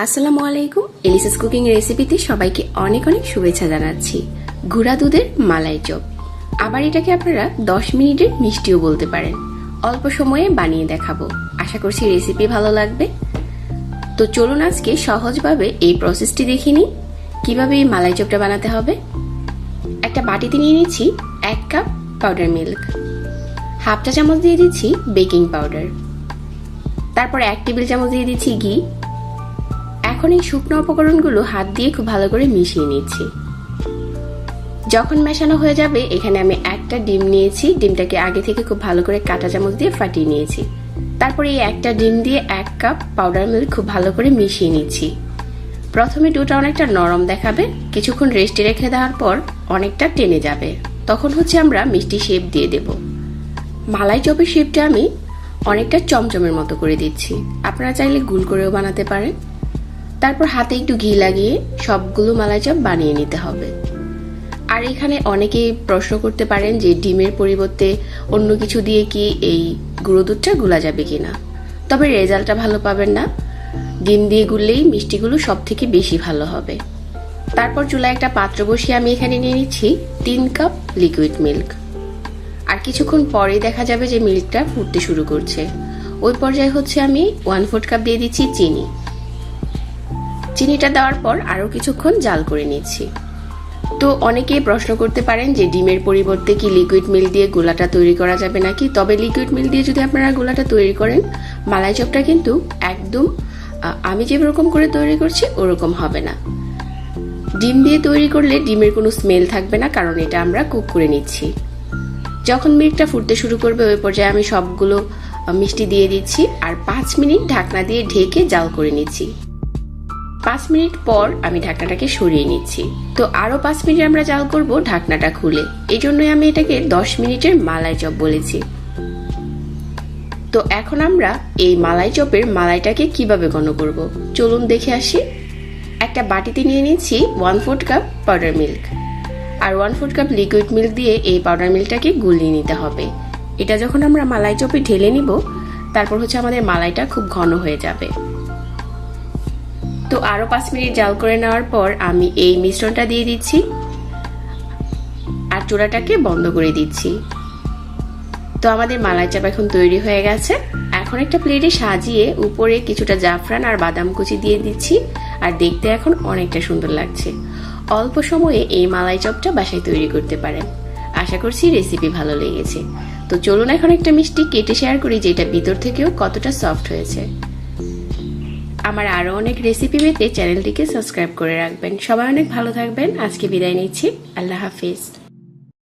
আসসালামু আলাইকুম। এলিসাস কুকিং রেসিপিতে সবাইকে অনেক অনেক শুভেচ্ছা জানাচ্ছি। গুঁড়া দুধের মালাই চপ, আবার এটাকে আপনারা 10 মিনিটের মিষ্টিও বলতে পারেন। অল্প সময়ে বানিয়ে দেখাবো, আশা করছি রেসিপি ভালো লাগবে। তো চলুন আজকে সহজভাবে এই প্রসেসটি দেখে নিই কিভাবে এই মালাই চপটা বানাতে হবে। একটা বাটিতে নিয়ে নিচ্ছি 1 কাপ পাউডার মিল্ক, হাফ চা চামচ দিয়ে দিচ্ছি বেকিং পাউডার, তারপর 1 টেবিল চামচ দিয়ে দিচ্ছি ঘি। এখন এই শুকনো উপকরণগুলো হাত দিয়ে খুব ভালো করে মিশিয়ে নিচ্ছি। যখন মেশানো হয়ে যাবে, এখানে আমি একটা ডিম নিয়েছি। ডিমটাকে আগে থেকে খুব ভালো করে কাঁটা চামচ দিয়ে ফাটিয়ে নিয়েছি। তারপরে এই একটা ডিম দিয়ে 1 কাপ পাউডার মিল্ক খুব ভালো করে মিশিয়ে নিচ্ছি। প্রথমে ডোটা অনেকটা নরম দেখাবে, কিছুক্ষণ রেস্টে রেখে দেওয়ার পর অনেকটা টেনে যাবে। তখন আমরা মিষ্টি শেপ দিয়ে দেব। মালাই চপের শেপটা আমি অনেকটা চমচমের মতো করে দিচ্ছি, আপনারা চাইলে গোল করেও বানাতে পারেন। তারপর হাতে একটু ঘি লাগিয়ে সবগুলো মালাই চপ বানিয়ে নিতে হবে। আর এখানে অনেকেই প্রশ্ন করতে পারেন যে ডিমের পরিবর্তে অন্য কিছু দিয়ে কি এই গুঁড়ো দুধটা গুলা যাবে কিনা। তবে রেজাল্টটা ভালো পাবেন না, ডিম দিয়ে গুললেই মিষ্টিগুলো সব থেকে বেশি ভালো হবে। তারপর চুলায় একটা পাত্র বসিয়ে আমি এখানে নিয়ে নিচ্ছি 3 কাপ লিকুইড মিল্ক। আর কিছুক্ষণ পরেই দেখা যাবে যে মিল্কটা ফুটতে শুরু করছে। ওই পর্যায়ে আমি 1/4 কাপ দিয়ে দিচ্ছি চিনি। চিনিটা দেওয়ার পর আরো কিছুক্ষণ জাল করে নিচ্ছি। তো অনেকেই প্রশ্ন করতে পারেন যে ডিমের পরিবর্তে কি লিকুইড মিল্ক দিয়ে গোলাটা তৈরি করা যাবে নাকি। তবে লিকুইড মিল্ক দিয়ে যদি আপনারা গোলাটা তৈরি করেন, মালাই চপটা কিন্তু একদম আমি যেরকম করে তৈরি করছি ওরকম হবে না। ডিম দিয়ে তৈরি করলে ডিমের কোনো স্মেল থাকবে না, কারণ এটা আমরা কুক করে নিচ্ছি। যখন মিল্কটা ফুটতে শুরু করবে, ওই পর্যায়ে আমি সবগুলো মিষ্টি দিয়ে দিচ্ছি আর 5 মিনিট ঢাকনা দিয়ে ঢেকে জাল করে নিচ্ছি। 5 মিনিট পর আমি ঢাকনাটাকে সরিয়ে নিচ্ছি। তো আরো 5 মিনিট আমরা জাল করব ঢাকনাটা খুলে। এই জন্যই আমি এটাকে 10 মিনিটের মালাই চপ বলেছি। তো এখন আমরা এই মালাই চপের মালাইটাকে কিভাবে ঘন করব চলুন দেখে আসি। একটা বাটিতে নিয়ে নিচ্ছি 1/4 কাপ পাউডার মিল্ক আর 1/4 কাপ লিকুইড মিল্ক দিয়ে এই পাউডার মিল্কটাকে গুলিয়ে নিতে হবে। এটা যখন আমরা মালাই চপে ঢেলে নিব, তারপর আমাদের মালাইটা খুব ঘন হয়ে যাবে। তো আরো 5 মিনিট জাল করে নেওয়ার পর আমি এই মিশ্রণটা দিয়ে দিচ্ছি আর চুলাটাকে বন্ধ করে দিচ্ছি। তো আমাদের মালাই চপ এখন তৈরি হয়ে গেছে। এখন একটা প্লেটে সাজিয়ে উপরে কিছুটা জাফরান আর বাদাম কুচি দিয়ে দিচ্ছি, আর দেখতে এখন অনেকটা সুন্দর লাগছে। অল্প সময়ে এই মালাই চপটা বাসায় তৈরি করতে পারেন। আশা করছি রেসিপি ভালো লেগেছে। তো চলুন এখন একটা মিষ্টি কেটে শেয়ার করি যেটা ভিতর থেকেও কতটা সফট হয়েছে। আমার আরো অনেক রেসিপি পেতে চ্যানেলটিকে সাবস্ক্রাইব করে রাখবেন। সবাই অনেক ভালো থাকবেন। আজকে বিদায় নিচ্ছি। আল্লাহ হাফিজ।